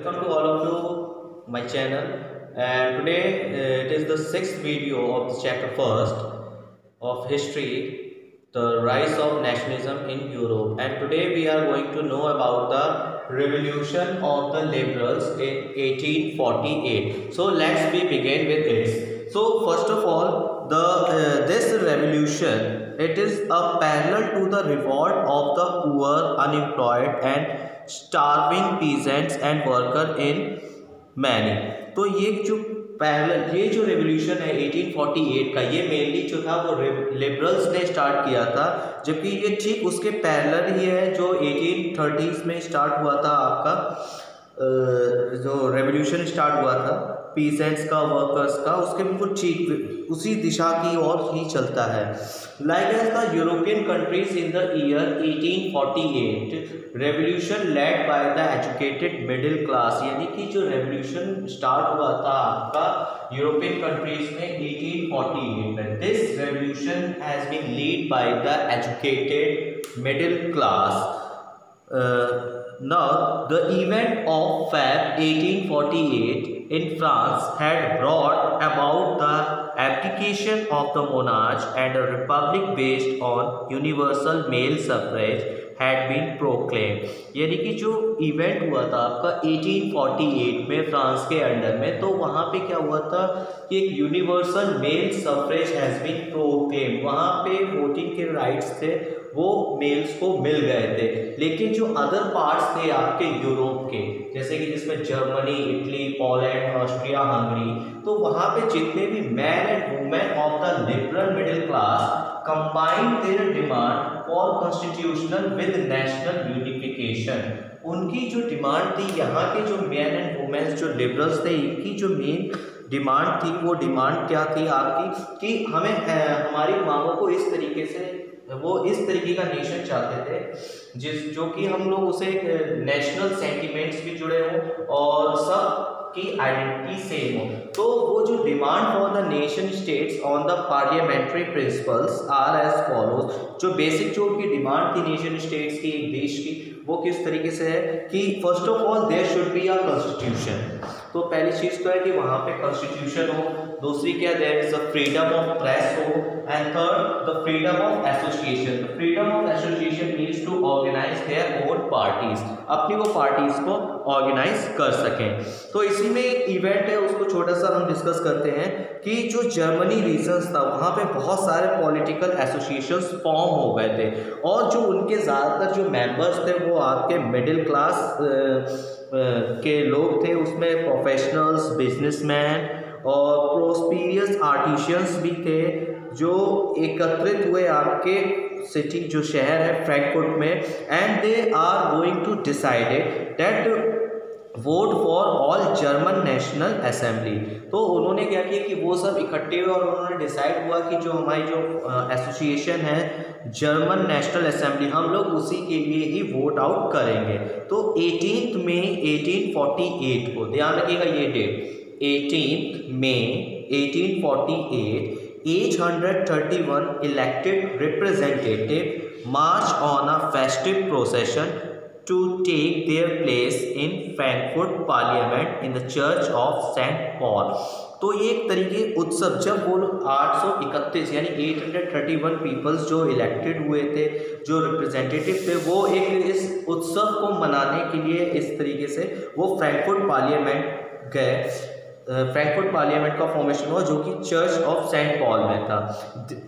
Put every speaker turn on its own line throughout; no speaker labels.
Welcome to all of you my channel, and today it is the sixth video of the chapter first of history, the rise of nationalism in Europe. And today we are going to know about the revolution of the liberals in 1848. So let's begin with it. So first of all, the this revolution, it is a parallel to the revolt of the poor, unemployed and starving peasants and worker in many. तो ये जो revolution है 1848 का, ये mainly जो था वो liberals ने स्टार्ट किया था, जबकि ये ठीक उसके पैरेलल ही है जो 1830s में स्टार्ट हुआ था आपका जो रेवोल्यूशन स्टार्ट हुआ था पीसेंट्स का, वर्कर्स का, उसके बिल्कुल ठीक उसी दिशा की ओर ही चलता है। Like as the European countries in the year 1848 revolution led by the educated middle class, यानी कि जो रेवोल्यूशन स्टार्ट हुआ था आपका यूरोपियन कंट्रीज में 1848 में, this revolution has been lead by the educated middle class. Now, the event of Feb 1848 in France had brought about the abdication of the monarch, and a republic based on universal male suffrage had been proclaimed। यानी कि जो event हुआ था आपका 1848 में France के under में, तो वहाँ पे क्या हुआ था कि एक universal male suffrage has been proclaimed, वहाँ पे वोटिंग के राइट्स थे वो मेल्स को मिल गए थे। लेकिन जो अदर पार्ट्स थे आपके यूरोप के, जैसे कि जिसमें Germany, Italy, Poland, Austria, Hungary, तो वहाँ पे जितने भी man and women of the liberal middle class combined their demand for constitutional with national unification, उनकी जो डिमांड थी, यहाँ के जो मैन एंड वुमेन जो लिबरल्स थे, इनकी जो मेन डिमांड थी, वो डिमांड क्या थी आपकी कि हमें हमारी मांगों को इस तरीके से, वो इस तरीके का नेशन चाहते थे जो कि हम लोग उसे नेशनल सेंटिमेंट्स भी जुड़े हों और सब की आइडेंटिटी सेम हो। तो वो जो demand for the nation states on the parliamentary principles are as follows, जो बेसिक जो उनकी डिमांड थी नेशन स्टेट्स की, एक देश की, वो किस तरीके से है कि first of all there should be a constitution. तो पहली चीज़ तो है कि वहाँ पे कॉन्स्टिट्यूशन हो, दूसरी क्या, there is a freedom of press हो, and third the freedom of association. The freedom of association means to organise their own parties, अपनी वो पार्टीज को ऑर्गेनाइज कर सकें। तो इसी में एक इवेंट है, उसको छोटा सा हम डिस्कस करते हैं कि जो जर्मनी रीजन्स था, वहाँ पे बहुत सारे पॉलिटिकल एसोसिएशंस फॉर्म हो गए थे, और जो उनके ज़्यादातर जो मेंबर्स थे वो आपके मिडिल क्लास के लोग थे, उसमें प्रोफेशनल्स, बिजनेसमैन और प्रोस्पीरियस आर्टिशियंस भी थे, जो एकत्रित हुए आपके सिटी, जो शहर है फ्रैंकफर्ट में, and they are going to decided that vote for all German national assembly. तो उन्होंने क्या किया कि वो सब इकट्ठे हुए और उन्होंने डिसाइड हुआ कि जो हमारी जो एसोसिएशन है जर्मन नेशनल असेंबली, हम लोग उसी के लिए ही वोट आउट करेंगे। तो 18 मई 1848 को, ध्यान रखिएगा ये date, 18 May 1848 831 elected representative march on a festive procession to take their place in Frankfurt Parliament in the Church of St. Paul। तो ये एक तरीके उत्सव, जब वो 831 यानी 831 पीपल्स जो इलेक्टेड हुए थे, जो रिप्रेजेंटेटिव थे, वो एक इस उत्सव को मनाने के लिए इस तरीके से वो फ्रैंकफर्ट पार्लियामेंट गए। फ्रैंकफर्ट पार्लियामेंट का फॉर्मेशन हुआ जो कि चर्च ऑफ सेंट पॉल में था।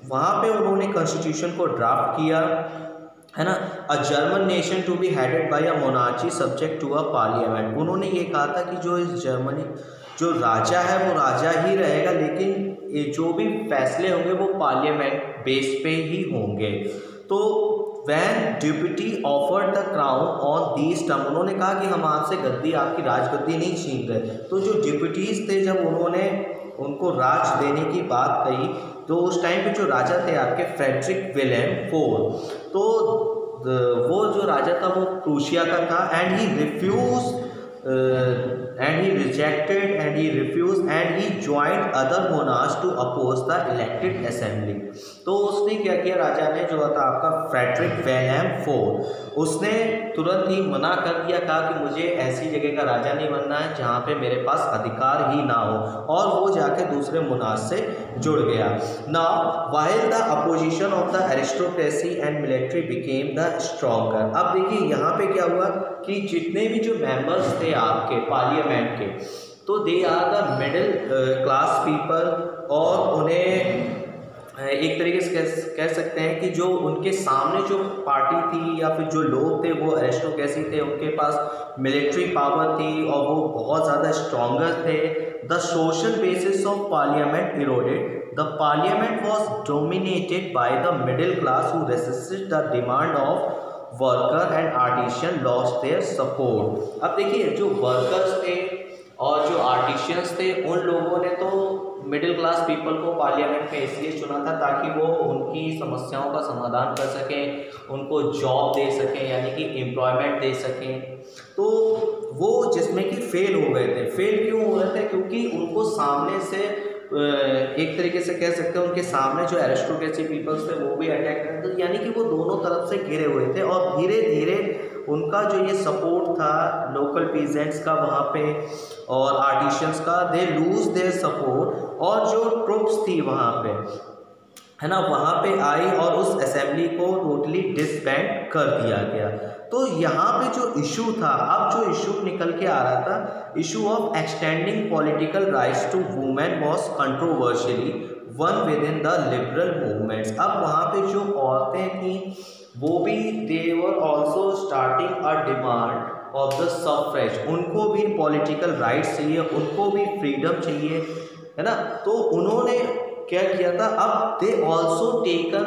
वहाँ पे उन्होंने कॉन्स्टिट्यूशन को ड्राफ्ट किया, है ना, a German nation to be headed by a monarchy subject to a parliament. उन्होंने ये कहा था कि जो इस जर्मनी जो राजा है वो राजा ही रहेगा, लेकिन ये जो भी फैसले होंगे वो पार्लियामेंट बेस पे ही होंगे। तो when deputy offered the crown on these term, उन्होंने कहा कि हम आपसे गद्दी, आपकी राजगद्दी नहीं छीन रहे। तो जो डिप्टीज थे, जब उन्होंने उनको राज देने की बात कही, तो उस टाइम पे जो राजा थे आपके फ्रेडरिक विलेम IV, तो वो जो राजा था वो प्रूशिया का था, and he he rejected and he refused and he joined other monarchs to oppose the elected assembly. तो उसने क्या किया, राजा ने जो था आपका फ्रेडरिक विलियम IV, उसने तुरंत ही मना कर दिया, कहा कि मुझे ऐसी जगह का राजा नहीं बनना है जहाँ पे मेरे पास अधिकार ही ना हो, और वो जाके दूसरे मुनाज से जुड़ गया. Now while the opposition of the aristocracy and military became the stronger. अब देखिए यहाँ पे क्या हुआ कि जितने भी जो मेंबर्स थे आपके पार्लियामेंट के, तो they are the middle class people, और उन्हें एक तरीके से कह सकते हैं कि जो उनके सामने जो पार्टी थी या फिर जो लोग थे वो एरिस्टोक्रेसी थे, उनके पास मिलिट्री पावर थी और वो बहुत ज़्यादा स्ट्रॉन्गर थे. The social basis of parliament eroded. The parliament was dominated by the middle class who resisted the demand of worker and artisan lost their support. अब देखिए जो वर्कर्स थे और जो आर्टिशियंस थे, उन लोगों ने तो मिडिल क्लास पीपल को पार्लियामेंट में इसलिए चुना था ताकि वो उनकी समस्याओं का समाधान कर सकें, उनको जॉब दे सकें, यानी कि एम्प्लॉयमेंट दे सकें. तो वो जिसमें कि फेल हो गए थे. फेल क्यों हो रहे थे? क्योंकि उनको सामने से एक तरीके से कह सकते हैं उनके सामने जो एरिस्टोक्रेसी पीपल्स थे वो भी अटैक करते थे, यानी कि वो दोनों तरफ से घिरे हुए थे, और धीरे धीरे उनका जो ये सपोर्ट था लोकल पीजेंट्स का वहाँ पे और आर्टिशियंस का, दे लूज देयर सपोर्ट. और जो ट्रुप्स थी वहाँ पे, है ना, वहाँ पे आई और उस असेंबली को टोटली डिसबैंड कर दिया गया. तो यहाँ पे जो इशू था, अब जो इशू निकल के आ रहा था, issue of extending political rights to women was controversially won within the liberal movements. अब वहाँ पे जो औरतें थीं वो भी they were also starting a demand of the suffrage. उनको भी पॉलिटिकल राइट्स चाहिए, उनको भी फ्रीडम चाहिए, है ना. तो उन्होंने क्या किया था, अब they also taken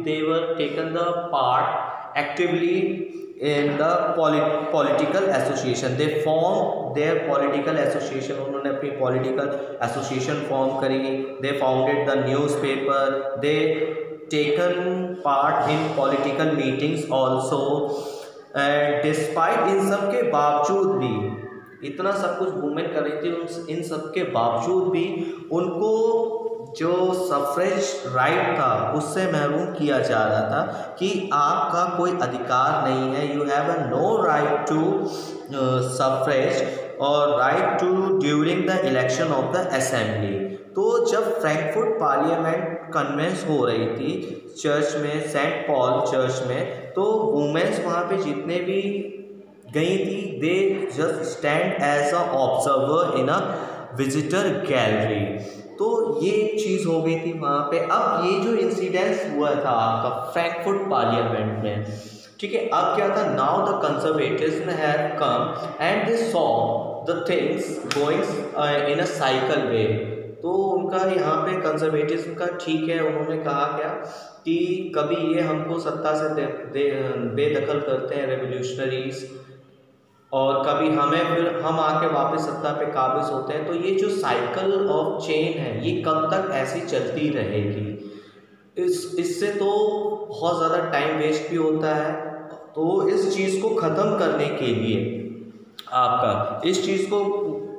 they were taken the part actively in the political association. They form their political association. उन्होंने अपनी पॉलिटिकल एसोसिएशन फॉर्म करी. They founded the newspaper. They taken part in political meetings also. Despite इन सब के बावजूद भी, इतना सब कुछ वुमेन कर रही थी, इन सब के बावजूद भी उनको जो सफरेज राइट था उससे महरूम किया जा रहा था कि आपका कोई अधिकार नहीं है. You have a no right to suffrage और right to during the election of the assembly. तो जब फ्रैंकफर्ट पार्लियामेंट कन्वेंस हो रही थी चर्च में, सेंट पॉल चर्च में, तो वुमेन्स वहाँ पे जितने भी गई थी, they just stand as a observer in a visitor gallery. तो ये एक चीज़ हो गई थी वहाँ पे. अब ये जो इंसिडेंस हुआ था आपका फ्रैंकफर्ट पार्लियामेंट में, ठीक है, अब क्या था, now the conservatives have come and they saw the things going in a cycle way. तो उनका यहाँ पे कंजर्वेटिज्म का ठीक है, उन्होंने कहा क्या कि कभी ये हमको सत्ता से बेदखल करते हैं रेवोल्यूशनरीज, और कभी हमें फिर हम आके वापस सत्ता पे काबिज होते हैं. तो ये जो साइकिल ऑफ चेन है ये कब तक ऐसी चलती रहेगी? इससे तो बहुत ज़्यादा टाइम वेस्ट भी होता है. तो इस चीज़ को ख़त्म करने के लिए आपका, इस चीज़ को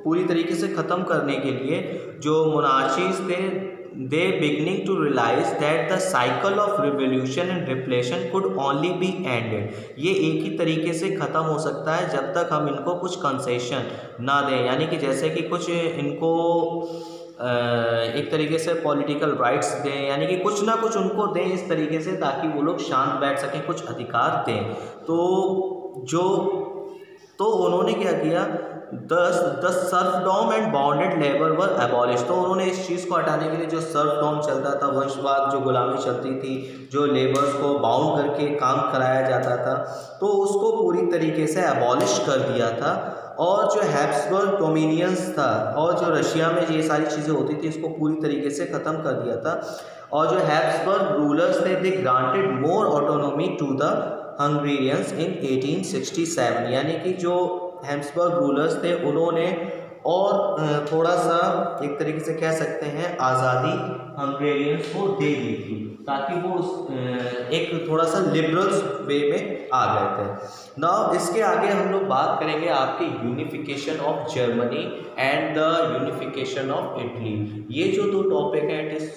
पूरी तरीके से ख़त्म करने के लिए जो मोनार्चीज थे, they beginning to realize that the cycle of revolution and repression could only be ended. ये एक ही तरीके से ख़त्म हो सकता है जब तक हम इनको कुछ कंसेशन ना दें, यानी कि जैसे कि कुछ इनको एक तरीके से पॉलिटिकल राइट्स दें, यानी कि कुछ ना कुछ उनको दें इस तरीके से ताकि वो लोग शांत बैठ सकें, कुछ अधिकार दें. तो उन्होंने क्या किया, the serfdom and bounded labour were abolish. तो उन्होंने इस चीज़ को हटाने के लिए, जो सर्फडॉम चलता था, वंशवाद, जो गुलामी चलती थी, जो लेबर्स को बाउंड करके काम कराया जाता था, तो उसको पूरी तरीके से एबॉलिश कर दिया था. और जो हैब्सबर्ग डोमिनियंस था और जो रशिया में ये सारी चीज़ें होती थी, इसको पूरी तरीके से ख़त्म कर दिया था. और जो हैब्सबर्ग रूलर्स थे, they granted more autonomy to the Hungarians in 1867. यानी कि जो हैब्सबर्ग रूलर्स थे उन्होंने और थोड़ा सा एक तरीके से कह सकते हैं आज़ादी हंगेरियंस को दे दी थी, ताकि वो एक थोड़ा सा लिबरल्स वे में आ गए थे। नाउ इसके आगे हम लोग बात करेंगे आपकी unification of Germany and the unification of Italy. ये जो दो टॉपिक हैं, it is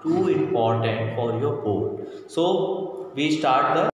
too important for your board. So we start the